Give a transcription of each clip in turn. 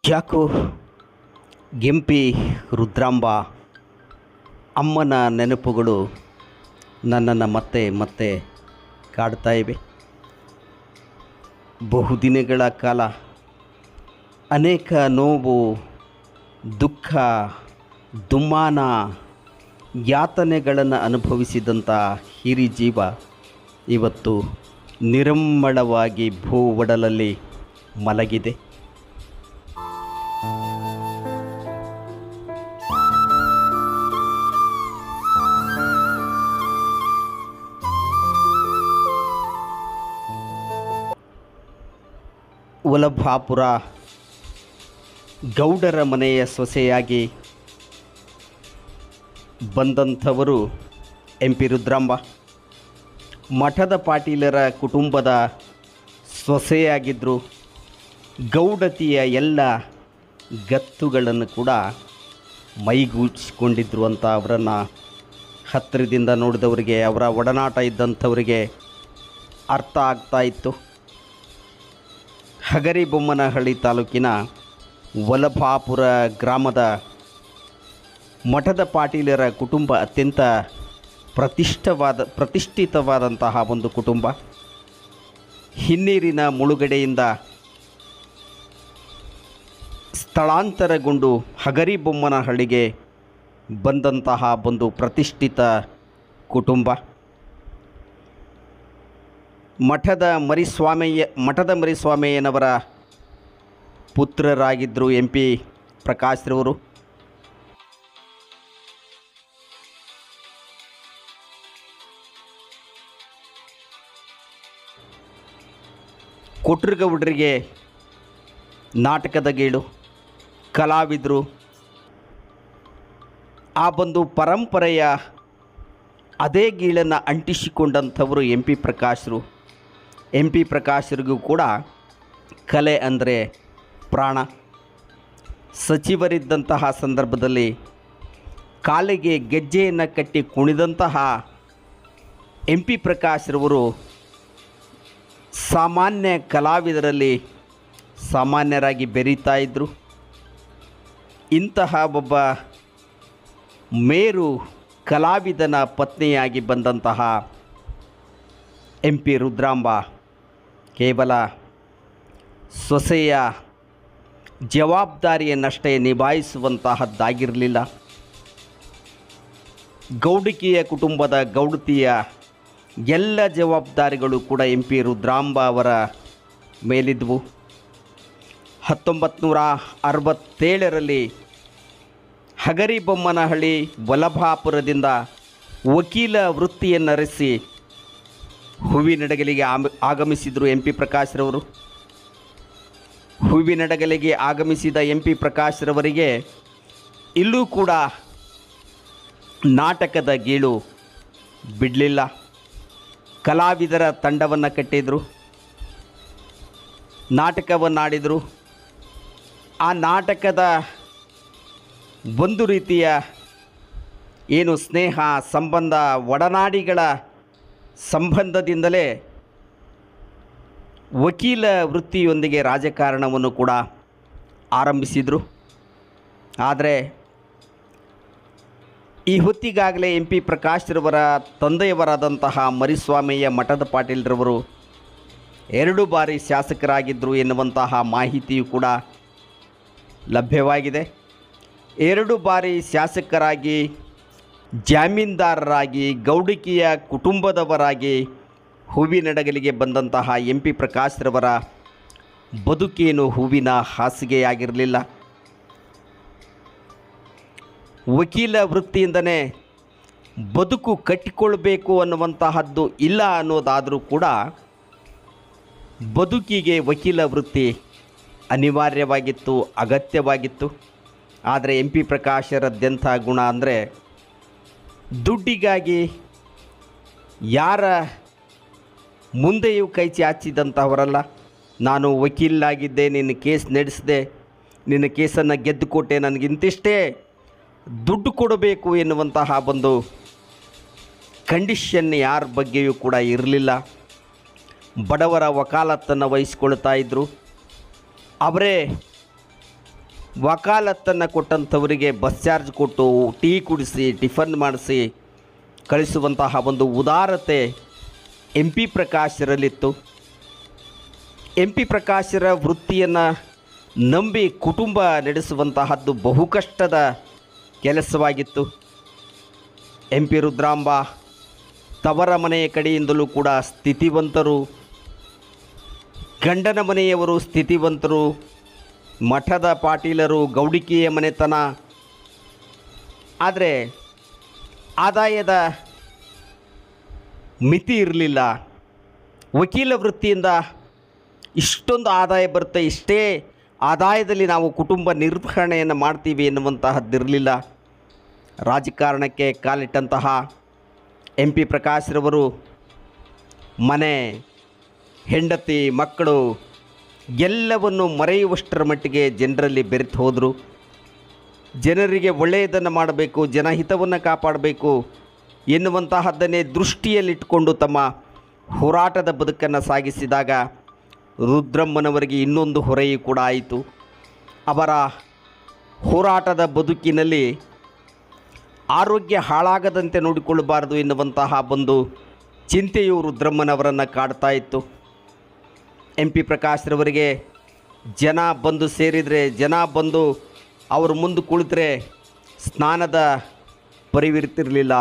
ಯಾಕೋ ಗೆಂಪಿ ರುದ್ರಾಂಬ ಅಮ್ಮನ ನೆನಪುಗಳು ನನ್ನನ್ನು ಮತ್ತೆ ಮತ್ತೆ ಕಾಡ್ತಾ ಇವೆ. ಬಹುದಿನಗಳ ಕಾಲ ಅನೇಕ ನೋವು, ದುಃಖ, ದುಮ್ಮಾನ, ಯಾತನೆಗಳನ್ನು ಅನುಭವಿಸಿದಂಥ ಹಿರಿ ಜೀವ ಇವತ್ತು ನಿರಮ್ಮಳವಾಗಿ ಭೂ ಒಡಲಲ್ಲಿ ಮಲಗಿದೆ. ವಲಭಾಪುರ ಗೌಡರ ಮನೆಯ ಸೊಸೆಯಾಗಿ ಬಂದಂಥವರು ಎಂ.ಪಿ. ರುದ್ರಾಂಬ. ಮಠದ ಪಾಟೀಲರ ಕುಟುಂಬದ ಸೊಸೆಯಾಗಿದ್ದರು. ಗೌಡತಿಯ ಎಲ್ಲ ಗತ್ತುಗಳನ್ನು ಕೂಡ ಮೈಗೂಡಿಸಿಕೊಂಡಿದ್ರು ಅಂತ ಅವರನ್ನು ಹತ್ತಿರದಿಂದ ನೋಡಿದವರಿಗೆ, ಅವರ ಒಡನಾಟ ಇದ್ದಂಥವರಿಗೆ ಅರ್ಥ ಆಗ್ತಾ ಇತ್ತು. ಹಗರಿಬೊಮ್ಮನಹಳ್ಳಿ ತಾಲೂಕಿನ ವಲಭಾಪುರ ಗ್ರಾಮದ ಮಠದ ಪಾಟೀಲರ ಕುಟುಂಬ ಅತ್ಯಂತ ಪ್ರತಿಷ್ಠಿತವಾದಂತಹ ಒಂದು ಕುಟುಂಬ. ಹಿನ್ನೀರಿನ ಮುಳುಗಡೆಯಿಂದ ಸ್ಥಳಾಂತರಗೊಂಡು ಹಗರಿಬೊಮ್ಮನಹಳ್ಳಿಗೆ ಬಂದಂತಹ ಒಂದು ಪ್ರತಿಷ್ಠಿತ ಕುಟುಂಬ. ಮಠದ ಮರಿಸ್ವಾಮಯ್ಯನವರ ಪುತ್ರರಾಗಿದ್ದರು ಎಂ.ಪಿ. ಪ್ರಕಾಶ್ರವರು. ಕೊಟ್ರಗೌಡರಿಗೆ ನಾಟಕದ ಗೀಳು, ಕಲಾವಿದರು. ಆ ಒಂದು ಪರಂಪರೆಯ ಅದೇ ಗೀಳನ್ನು ಅಂಟಿಸಿಕೊಂಡಂಥವರು ಎಂ.ಪಿ. ಪ್ರಕಾಶ್ರು. ಎಂ.ಪಿ. ಪ್ರಕಾಶ್ರಿಗೂ ಕೂಡ ಕಲೆ ಅಂದರೆ ಪ್ರಾಣ. ಸಚಿವರಿದ್ದಂತಹ ಸಂದರ್ಭದಲ್ಲಿ ಕಾಲಿಗೆ ಗೆಜ್ಜೆಯನ್ನು ಕಟ್ಟಿ ಕುಣಿದಂತಹ ಎಂ.ಪಿ. ಪ್ರಕಾಶ್ರವರು ಸಾಮಾನ್ಯ ಕಲಾವಿದರಲ್ಲಿ ಸಾಮಾನ್ಯರಾಗಿ ಬೆರೀತಾ ಇದ್ದರು. ಇಂತಹ ಒಬ್ಬ ಮೇರು ಕಲಾವಿದನ ಪತ್ನಿಯಾಗಿ ಬಂದಂತಹ ಎಂ.ಪಿ. ರುದ್ರಾಂಬ ಕೇವಲ ಸೊಸೆಯ ಜವಾಬ್ದಾರಿಯನ್ನಷ್ಟೇ ನಿಭಾಯಿಸುವಂತಹದ್ದಾಗಿರಲಿಲ್ಲ. ಗೌಡಿಕಿಯ ಕುಟುಂಬದ ಗೌಡತಿಯ ಎಲ್ಲ ಜವಾಬ್ದಾರಿಗಳು ಕೂಡ ಎಂ.ಪಿ. ರುದ್ರಾಂಬ ಅವರ ಮೇಲಿದ್ದವು. 1967ರಲ್ಲಿ ಹಗರಿಬೊಮ್ಮನಹಳ್ಳಿ ವಲಭಾಪುರದಿಂದ ವಕೀಲ ವೃತ್ತಿಯನ್ನರಿಸಿ ಹೂವಿನಡಗಲಿಗೆ ಆಗಮಿಸಿದರು ಎಂ.ಪಿ. ಪ್ರಕಾಶ್ರವರು. ಹೂವಿನಡಗಲಿಗೆ ಆಗಮಿಸಿದ ಎಂ.ಪಿ. ಪ್ರಕಾಶ್ರವರಿಗೆ ಇಲ್ಲೂ ಕೂಡ ನಾಟಕದ ಗೀಳು ಬಿಡಲಿಲ್ಲ. ಕಲಾವಿದರ ತಂಡವನ್ನು ಕಟ್ಟಿದರು, ನಾಟಕವನ್ನಾಡಿದರು. ಆ ನಾಟಕದ ಒಂದು ರೀತಿಯ ಏನು ಸ್ನೇಹ ಸಂಬಂಧ, ಒಡನಾಡಿಗಳ ಸಂಬಂಧದಿಂದಲೇ ವಕೀಲ ವೃತ್ತಿಯೊಂದಿಗೆ ರಾಜಕಾರಣವನ್ನು ಕೂಡ ಆರಂಭಿಸಿದರು. ಆದರೆ ಈ ಹೊತ್ತಿಗಾಗಲೇ ಎಂ.ಪಿ. ಪ್ರಕಾಶ್ರವರ ತಂದೆಯವರಾದಂತಹ ಮರಿಸ್ವಾಮಯ್ಯ ಮಠದ ಪಾಟೀಲ್ರವರು 2 ಬಾರಿ ಶಾಸಕರಾಗಿದ್ದರು ಎನ್ನುವಂತಹ ಮಾಹಿತಿಯು ಕೂಡ ಲಭ್ಯವಾಗಿದೆ. 2 ಬಾರಿ ಶಾಸಕರಾಗಿ, ಜಾಮೀನ್ದಾರರಾಗಿ, ಗೌಡಿಕಿಯ ಕುಟುಂಬದವರಾಗಿ ಹೂವಿನಡಗಲಿಗೆ ಬಂದಂತಹ ಎಂ.ಪಿ. ಪ್ರಕಾಶ್ರವರ ಬದುಕೇನು ಹೂವಿನ ಹಾಸಿಗೆಯಾಗಿರಲಿಲ್ಲ. ವಕೀಲ ವೃತ್ತಿಯಿಂದನೇ ಬದುಕು ಕಟ್ಟಿಕೊಳ್ಬೇಕು ಅನ್ನುವಂತಹದ್ದು ಇಲ್ಲ ಅನ್ನೋದಾದರೂ ಕೂಡ ಬದುಕಿಗೆ ವಕೀಲ ವೃತ್ತಿ ಅನಿವಾರ್ಯವಾಗಿತ್ತು, ಅಗತ್ಯವಾಗಿತ್ತು. ಆದರೆ ಎಂ.ಪಿ. ಪ್ರಕಾಶರದ್ದೆಂಥ ಗುಣ ಅಂದರೆ ದುಡ್ಡಿಗಾಗಿ ಯಾರ ಮುಂದೆಯೂ ಕೈ ಚಾಚಿದಂಥವರಲ್ಲ. ನಾನು ವಕೀಲನಾಗಿದ್ದೆ, ನಿನ್ನ ಕೇಸ್ ನಡೆಸಿದೆ, ನಿನ್ನ ಕೇಸನ್ನು ಗೆದ್ದುಕೊಟ್ಟೆ, ನನಗಿಂತಿಷ್ಟೇ ದುಡ್ಡು ಕೊಡಬೇಕು ಎನ್ನುವಂತಹ ಒಂದು ಕಂಡೀಷನ್ ಯಾರ ಬಗ್ಗೆಯೂ ಕೂಡ ಇರಲಿಲ್ಲ. ಬಡವರ ವಕಾಲತ್ತನ್ನು ವಹಿಸಿಕೊಳ್ತಾ ಇದ್ದರು. ಅವರೇ ವಕಾಲತ್ತನ್ನು ಕೊಟ್ಟಂಥವರಿಗೆ ಬಸ್ ಚಾರ್ಜ್ ಕೊಟ್ಟು ಟೀ ಕುಡಿಸಿ ಟಿಫನ್ ಮಾಡಿಸಿ ಕಳಿಸುವಂತಹ ಒಂದು ಉದಾರತೆ ಎಂ ಪಿ ಪ್ರಕಾಶರಲ್ಲಿತ್ತು. ಎಂ ಪಿ ಪ್ರಕಾಶರ ವೃತ್ತಿಯನ್ನು ನಂಬಿ ಕುಟುಂಬ ನಡೆಸುವಂತಹದ್ದು ಬಹು ಕಷ್ಟದ ಕೆಲಸವಾಗಿತ್ತು. ಎಂ ಪಿ ರುದ್ರಾಂಬ ತವರ ಮನೆಯ ಕಡೆಯಿಂದಲೂ ಕೂಡ ಸ್ಥಿತಿವಂತರು, ಗಂಡನ ಮನೆಯವರು ಸ್ಥಿತಿವಂತರು, ಮಠದ ಪಾಟೀಲರು, ಗೌಡಿಕೆಯ ಮನೆತನ. ಆದರೆ ಆದಾಯದ ಮಿತಿ ಇರಲಿಲ್ಲ. ವಕೀಲ ವೃತ್ತಿಯಿಂದ ಇಷ್ಟೊಂದು ಆದಾಯ ಬರುತ್ತೆ, ಇಷ್ಟೇ ಆದಾಯದಲ್ಲಿ ನಾವು ಕುಟುಂಬ ನಿರ್ವಹಣೆಯನ್ನು ಮಾಡ್ತೀವಿ ಎನ್ನುವಂತಹದ್ದಿರಲಿಲ್ಲ. ರಾಜಕಾರಣಕ್ಕೆ ಕಾಲಿಟ್ಟಂತಹ ಎಂ ಪಿ ಪ್ರಕಾಶ್ರವರು ಮನೆ, ಹೆಂಡತಿ, ಮಕ್ಕಳು ಎಲ್ಲವನ್ನು ಮರೆಯುವಷ್ಟರ ಮಟ್ಟಿಗೆ ಜನರಲ್ಲಿ ಬೆರೆತು ಹೋದರು. ಜನರಿಗೆ ಒಳ್ಳೆಯದನ್ನು ಮಾಡಬೇಕು, ಜನಹಿತವನ್ನು ಕಾಪಾಡಬೇಕು ಎನ್ನುವಂತಹದ್ದನ್ನೇ ದೃಷ್ಟಿಯಲ್ಲಿಟ್ಟುಕೊಂಡು ತಮ್ಮ ಹೋರಾಟದ ಬದುಕನ್ನು ಸಾಗಿಸಿದಾಗ ರುದ್ರಮ್ಮನವರಿಗೆ ಇನ್ನೊಂದು ಹೊರೆಯೂ ಕೂಡ ಆಯಿತು. ಅವರ ಹೋರಾಟದ ಬದುಕಿನಲ್ಲಿ ಆರೋಗ್ಯ ಹಾಳಾಗದಂತೆ ನೋಡಿಕೊಳ್ಳಬಾರದು ಎನ್ನುವಂತಹ ಒಂದು ಚಿಂತೆಯು ರುದ್ರಮ್ಮನವರನ್ನು ಕಾಡ್ತಾ ಇತ್ತು. ಎಂ ಪಿ ಪ್ರಕಾಶ್ರವರಿಗೆ ಜನ ಬಂದು ಸೇರಿದರೆ, ಜನ ಬಂದು ಅವರು ಮುಂದೆ ಕುಳಿತರೆ ಸ್ನಾನದ ಪರಿವಿರ್ತಿರಲಿಲ್ಲ,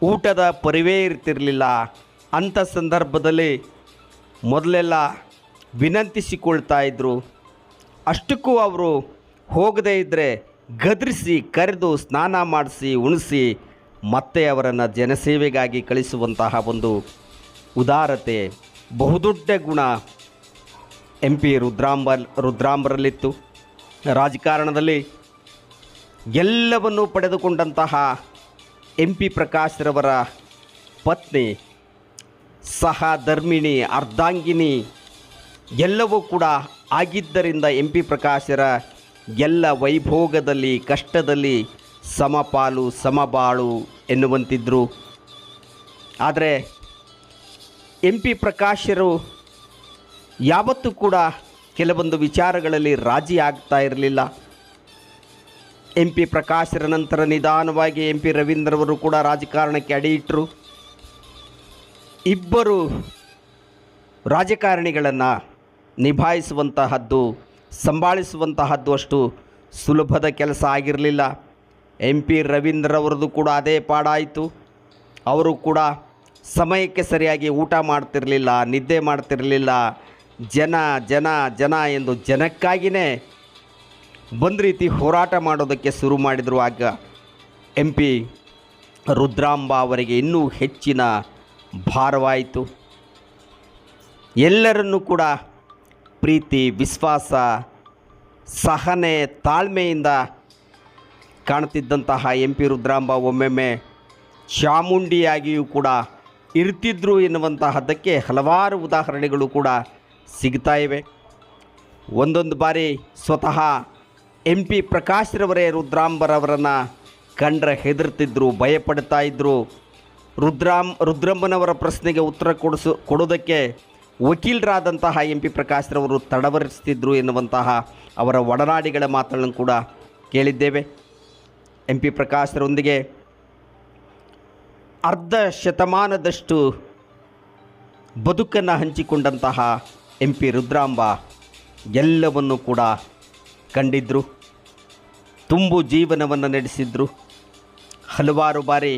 ಊಟದ ಪರಿವೇ ಇರ್ತಿರಲಿಲ್ಲ. ಅಂಥ ಸಂದರ್ಭದಲ್ಲಿ ಮೊದಲೆಲ್ಲ ವಿನಂತಿಸಿಕೊಳ್ತಾ ಇದ್ದರು. ಅಷ್ಟಕ್ಕೂ ಅವರು ಹೋಗದೇ ಇದ್ದರೆ ಗದರಿಸಿ ಕರೆದು ಸ್ನಾನ ಮಾಡಿಸಿ ಉಣಿಸಿ ಮತ್ತೆ ಅವರನ್ನು ಜನಸೇವೆಗಾಗಿ ಕಳಿಸುವಂತಹ ಒಂದು ಉದಾರತೆ, ಬಹುದೊಡ್ಡ ಗುಣ ಎಂ ಪಿ ರುದ್ರಾಂಬರಲ್ಲಿತ್ತು. ರಾಜಕಾರಣದಲ್ಲಿ ಎಲ್ಲವನ್ನೂ ಪಡೆದುಕೊಂಡಂತಹ ಎಂ ಪಿ ಪ್ರಕಾಶ್ರವರ ಪತ್ನಿ, ಸಹಧರ್ಮಿಣಿ, ಅರ್ಧಾಂಗಿನಿ ಎಲ್ಲವೂ ಕೂಡ ಆಗಿದ್ದರಿಂದ ಎಂ ಪಿ ಪ್ರಕಾಶರ ಎಲ್ಲ ವೈಭೋಗದಲ್ಲಿ, ಕಷ್ಟದಲ್ಲಿ ಸಮಪಾಲು ಸಮಬಾಳು ಎನ್ನುವಂತಿದ್ದರು. ಆದರೆ ಎಂ ಪಿ ಪ್ರಕಾಶರು ಯಾವತ್ತೂ ಕೂಡ ಕೆಲವೊಂದು ವಿಚಾರಗಳಲ್ಲಿ ರಾಜಿ ಆಗ್ತಾ ಇರಲಿಲ್ಲ. ಎಂ ಪಿ ಪ್ರಕಾಶರ ನಂತರ ನಿಧಾನವಾಗಿ ಎಂ ಪಿ ರವೀಂದ್ರವರು ಕೂಡ ರಾಜಕಾರಣಕ್ಕೆ ಅಡಿಯಿಟ್ಟರು. ಇಬ್ಬರು ರಾಜಕಾರಣಿಗಳನ್ನು ನಿಭಾಯಿಸುವಂತಹದ್ದು, ಸಂಭಾಳಿಸುವಂತಹದ್ದು ಅಷ್ಟು ಸುಲಭದ ಕೆಲಸ ಆಗಿರಲಿಲ್ಲ. ಎಂ ಪಿ ರವೀಂದ್ರವರದು ಕೂಡ ಅದೇ ಪಾಡಾಯಿತು. ಅವರು ಕೂಡ ಸಮಯಕ್ಕೆ ಸರಿಯಾಗಿ ಊಟ ಮಾಡ್ತಿರಲಿಲ್ಲ, ನಿದ್ದೆ ಮಾಡ್ತಿರಲಿಲ್ಲ. ಜನ ಜನ ಜನ ಎಂದು ಜನಕ್ಕಾಗಿಯೇ ಒಂದು ರೀತಿ ಹೋರಾಟ ಮಾಡೋದಕ್ಕೆ ಶುರು ಮಾಡಿದರು. ಆಗ ಎಂ ಪಿ ರುದ್ರಾಂಬ ಅವರಿಗೆ ಇನ್ನೂ ಹೆಚ್ಚಿನ ಭಾರವಾಯಿತು. ಎಲ್ಲರನ್ನೂ ಕೂಡ ಪ್ರೀತಿ, ವಿಶ್ವಾಸ, ಸಹನೆ, ತಾಳ್ಮೆಯಿಂದ ಕಾಣ್ತಿದ್ದಂತಹ ಎಂ ಪಿ ರುದ್ರಾಂಬ ಒಮ್ಮೊಮ್ಮೆ ಚಾಮುಂಡಿಯಾಗಿಯೂ ಕೂಡ ಇರ್ತಿದ್ರು ಎನ್ನುವಂತಹದ್ದಕ್ಕೆ ಹಲವಾರು ಉದಾಹರಣೆಗಳು ಕೂಡ ಸಿಗ್ತಾ ಇವೆ. ಒಂದೊಂದು ಬಾರಿ ಸ್ವತಃ ಎಂ ಪಿ ಪ್ರಕಾಶ್ರವರೇ ರುದ್ರಾಂಬರವರನ್ನು ಕಂಡ್ರೆ ಹೆದರ್ತಿದ್ರು, ಭಯಪಡ್ತಾ ಇದ್ದರು. ರುದ್ರಮ್ಮನವರ ಪ್ರಶ್ನೆಗೆ ಉತ್ತರ ಕೊಡೋದಕ್ಕೆ ವಕೀಲರಾದಂತಹ ಎಂ ಪಿ ಪ್ರಕಾಶ್ರವರು ತಡವರಿಸ್ತಿದ್ರು ಎನ್ನುವಂತಹ ಅವರ ಒಡನಾಡಿಗಳ ಮಾತುಗಳನ್ನು ಕೂಡ ಕೇಳಿದ್ದೇವೆ. ಎಂ ಪಿ ಪ್ರಕಾಶ್ರರೊಂದಿಗೆ ಅರ್ಧ ಶತಮಾನದಷ್ಟು ಬದುಕನ್ನು ಹಂಚಿಕೊಂಡಂತಹ ಎಂ ಪಿ ರುದ್ರಾಂಬ ಎಲ್ಲವನ್ನೂ ಕೂಡ ಕಂಡಿದ್ದರು, ತುಂಬು ಜೀವನವನ್ನು ನಡೆಸಿದ್ರು. ಹಲವಾರು ಬಾರಿ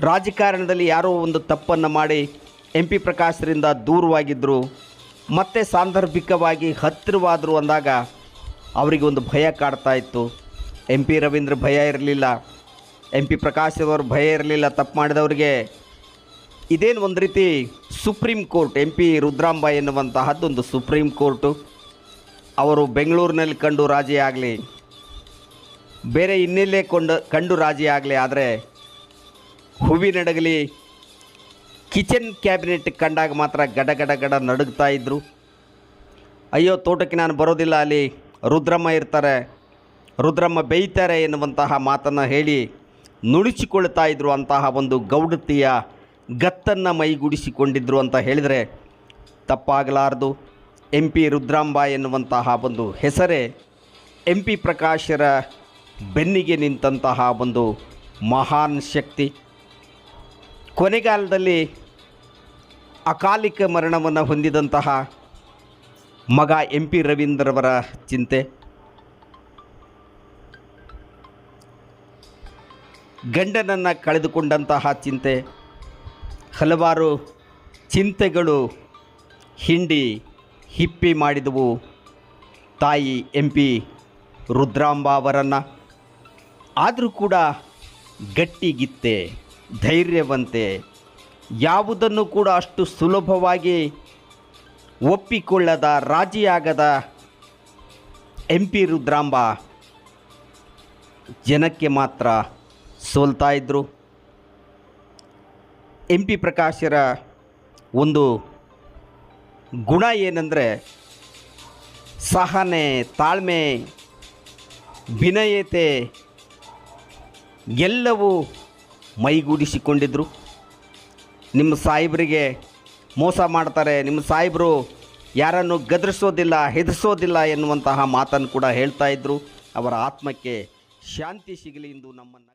ರಾಜಕಾರಣದಲ್ಲಿ ಯಾರೋ ಒಂದು ತಪ್ಪನ್ನು ಮಾಡಿ ಎಂ ಪಿ ಪ್ರಕಾಶ್ರಿಂದ ದೂರವಾಗಿದ್ದರು, ಮತ್ತೆ ಸಾಂದರ್ಭಿಕವಾಗಿ ಹತ್ತಿರವಾದರು ಅಂದಾಗ ಅವರಿಗೆ ಒಂದು ಭಯ ಕಾಡ್ತಾ ಇತ್ತು. ಎಂ ಪಿ ರವೀಂದ್ರ ಭಯ ಇರಲಿಲ್ಲ, ಎಂ ಪಿ ಪ್ರಕಾಶ್ ಅವರು ಭಯ ಇರಲಿಲ್ಲ. ತಪ್ಪು ಮಾಡಿದವರಿಗೆ ಇದೇನು ಒಂದು ರೀತಿ supreme court, M P Rudramba ಎನ್ನುವಂತಹದ್ದೊಂದು ಸುಪ್ರೀಂ ಕೋರ್ಟು. ಅವರು ಬೆಂಗಳೂರಿನಲ್ಲಿ ಕಂಡು ರಾಜಿ ಆಗಲಿ, ಬೇರೆ ಇನ್ನೆಲ್ಲೇ ಕಂಡು ರಾಜಿ ಆಗಲಿ, ಆದರೆ ಹೂವಿನಡಗಲಿ ಕಿಚನ್ ಕ್ಯಾಬಿನೆಟ್ ಕಂಡಾಗ ಮಾತ್ರ ಗಡ ಗಡ ಗಡ ನಡುಗ್ತಾ ಇದ್ದರು. ಅಯ್ಯೋ ತೋಟಕ್ಕೆ ನಾನು ಬರೋದಿಲ್ಲ, ಅಲ್ಲಿ ರುದ್ರಮ್ಮ ಇರ್ತಾರೆ, ರುದ್ರಮ್ಮ ಬೇಯ್ತಾರೆ ಎನ್ನುವಂತಹ ಮಾತನ್ನು ಹೇಳಿ ನುಡಿಸಿಕೊಳ್ತಾ ಇದ್ದರು. ಅಂತಹ ಒಂದು ಗೌಡತಿಯ ಗತ್ತನ್ನು ಮೈಗೂಡಿಸಿಕೊಂಡಿದ್ದರು ಅಂತ ಹೇಳಿದರೆ ತಪ್ಪಾಗಲಾರದು. ಎಂ ಪಿ ರುದ್ರಾಂಬ ಎನ್ನುವಂತಹ ಒಂದು ಹೆಸರೇ ಎಂ ಪಿ ಪ್ರಕಾಶರ ಬೆನ್ನಿಗೆ ನಿಂತಹ ಒಂದು ಮಹಾನ್ ಶಕ್ತಿ. ಕೊನೆಗಾಲದಲ್ಲಿ ಅಕಾಲಿಕ ಮರಣವನ್ನು ಹೊಂದಿದಂತಹ ಮಗ ಎಂ ಪಿ ರವೀಂದ್ರವರ ಚಿಂತೆ, ಗಂಡನನ್ನು ಕಳೆದುಕೊಂಡಂತಹ ಚಿಂತೆ, ಹಲವಾರು ಚಿಂತೆಗಳು ಹಿಂಡಿ ಹಿಪ್ಪಿ ಮಾಡಿದವು ತಾಯಿ ಎಂ ಪಿ ರುದ್ರಾಂಬ ಅವರನ್ನು. ಆದರೂ ಕೂಡ ಗಟ್ಟಿಗಿತ್ತೆ, ಧೈರ್ಯವಂತೆ, ಯಾವುದನ್ನು ಕೂಡ ಅಷ್ಟು ಸುಲಭವಾಗಿ ಒಪ್ಪಿಕೊಳ್ಳದ, ರಾಜಿಯಾಗದ ಎಂ ಪಿ ರುದ್ರಾಂಬ ಜನಕ್ಕೆ ಮಾತ್ರ ಸೋಲ್ತಾ ಇದ್ದರು. ಎಂ ಪಿ ಪ್ರಕಾಶರ ಒಂದು ಗುಣ ಏನಂದರೆ ಸಹನೆ, ತಾಳ್ಮೆ, ವಿನಯತೆ ಎಲ್ಲವೂ ಮೈಗೂಡಿಸಿಕೊಂಡಿದ್ದರು. ನಿಮ್ಮ ಸಾಹೇಬರಿಗೆ ಮೋಸ ಮಾಡ್ತಾರೆ, ನಿಮ್ಮ ಸಾಹೇಬರು ಯಾರನ್ನು ಗದರಿಸೋದಿಲ್ಲ, ಹೆದರಿಸೋದಿಲ್ಲ ಎನ್ನುವಂತಹ ಮಾತನ್ನು ಕೂಡ ಹೇಳ್ತಾ ಇದ್ದರು. ಅವರ ಆತ್ಮಕ್ಕೆ ಶಾಂತಿ ಸಿಗಲಿ ಎಂದು ನಮ್ಮನ್ನು